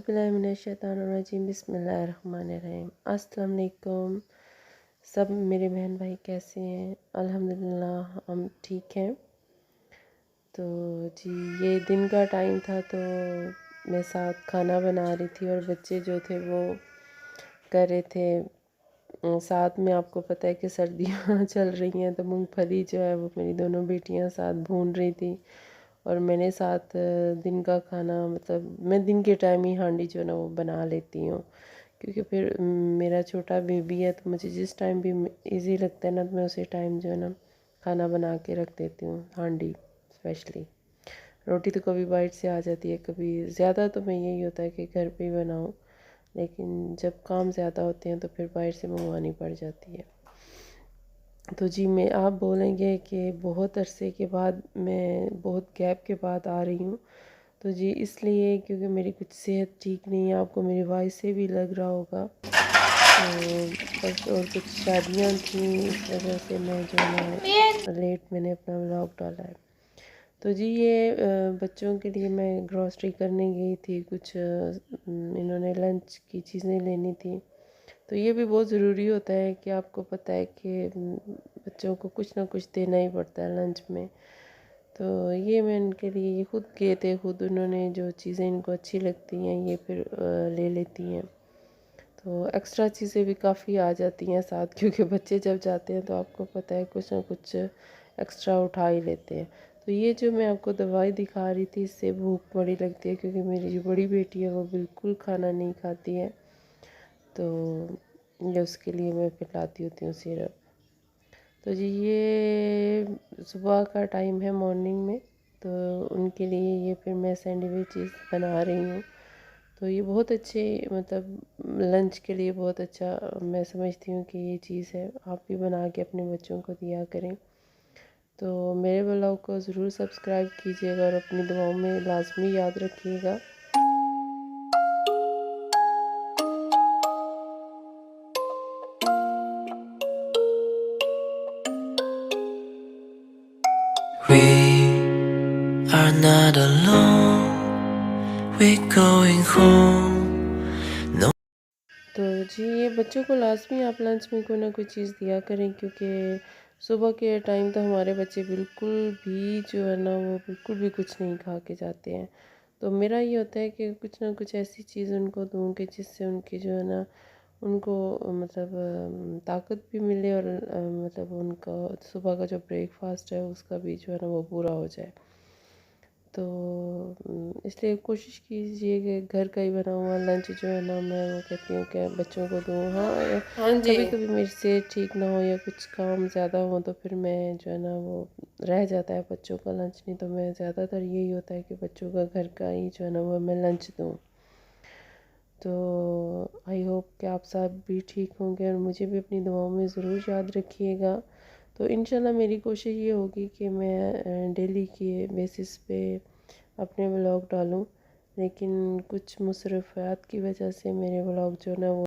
औज़ुबिल्लाहिमिनश्शैतानिर्रजीम बिस्मिल्लाहिर्रहमानिर्रहीम। अस्सलाम वालेकुम। सब मेरे बहन भाई कैसे हैं? अल्हम्दुलिल्लाह हम ठीक हैं। तो जी ये दिन का टाइम था तो मैं साथ खाना बना रही थी और बच्चे जो थे वो कर रहे थे साथ में। आपको पता है कि सर्दियाँ चल रही हैं तो मूंगफली जो है वो मेरी दोनों बेटियां साथ भून रही थी और मैंने साथ दिन का खाना, मतलब मैं दिन के टाइम ही हांडी जो है ना वो बना लेती हूँ, क्योंकि फिर मेरा छोटा बेबी है तो मुझे जिस टाइम भी इजी लगता है ना तो मैं उसी टाइम जो है ना खाना बना के रख देती हूँ। हांडी स्पेशली रोटी तो कभी बाइट से आ जाती है, कभी ज़्यादा तो मैं यही होता है कि घर पे ही बनाऊँ, लेकिन जब काम ज़्यादा होते हैं तो फिर बाहर से मंगवानी पड़ जाती है। तो जी मैं आप बोलेंगे कि बहुत अरसे के बाद, मैं बहुत गैप के बाद आ रही हूँ, तो जी इसलिए क्योंकि मेरी कुछ सेहत ठीक नहीं है, आपको मेरी वॉइस से भी लग रहा होगा। तो बस और कुछ शादियाँ थी इस वजह से मैं जो है ना लेट मैंने अपना व्लॉग डाला है। तो जी ये बच्चों के लिए मैं ग्रॉसरी करने गई थी, कुछ इन्होंने लंच की चीज़ें लेनी थी। तो ये भी बहुत ज़रूरी होता है कि आपको पता है कि बच्चों को कुछ ना कुछ देना ही पड़ता है लंच में। तो ये मैं इनके लिए, ये खुद गए थे, खुद उन्होंने जो चीज़ें इनको अच्छी लगती हैं ये फिर ले लेती हैं। तो एक्स्ट्रा चीज़ें भी काफ़ी आ जाती हैं साथ, क्योंकि बच्चे जब जाते हैं तो आपको पता है कुछ ना कुछ एक्स्ट्रा उठा ही लेते हैं। तो ये जो मैं आपको दवाई दिखा रही थी इससे भूख बड़ी लगती है, क्योंकि मेरी जो बड़ी बेटी है वो बिल्कुल खाना नहीं खाती है, तो ये उसके लिए मैं पिलाती होती हूँ सिरप। तो जी ये सुबह का टाइम है मॉर्निंग में, तो उनके लिए ये फिर मैं सैंडविचेस बना रही हूँ। तो ये बहुत अच्छे, मतलब लंच के लिए बहुत अच्छा मैं समझती हूँ कि ये चीज़ है, आप भी बना के अपने बच्चों को दिया करें। तो मेरे ब्लॉग को ज़रूर सब्सक्राइब कीजिएगा और अपनी दुआओं में लाजमी याद रखिएगा। We are not alone, we're going home. No. तो जी ये बच्चों को लाजमी आप लंच में कोई ना कोई चीज़ दिया करें, क्योंकि सुबह के टाइम तो हमारे बच्चे बिल्कुल भी जो है ना वो बिल्कुल भी कुछ नहीं खा के जाते हैं। तो मेरा ये होता है कि कुछ ना कुछ ऐसी चीज़ उनको दूँ कि जिससे उनकी जो है ना उनको मतलब ताकत भी मिले और मतलब उनका सुबह का जो ब्रेकफास्ट है उसका भी जो है ना वो पूरा हो जाए। तो इसलिए कोशिश कीजिए कि घर का ही बना हुआ लंच जो है ना मैं वो कहती हूँ कि बच्चों को दूँ। हाँ जी, कभी कभी मेरी सेहत ठीक ना हो या कुछ काम ज़्यादा हो तो फिर मैं जो है ना वो रह जाता है बच्चों का लंच, नहीं तो मैं ज़्यादातर यही होता है कि बच्चों का घर का ही जो है ना वो मैं लंच दूँ। तो आई होप कि आप सब भी ठीक होंगे और मुझे भी अपनी दुआओं में ज़रूर याद रखिएगा। तो इंशाल्लाह मेरी कोशिश ये होगी कि मैं डेली के बेसिस पे अपने व्लॉग डालूं, लेकिन कुछ मुसरफ़ात की वजह से मेरे व्लॉग जो ना वो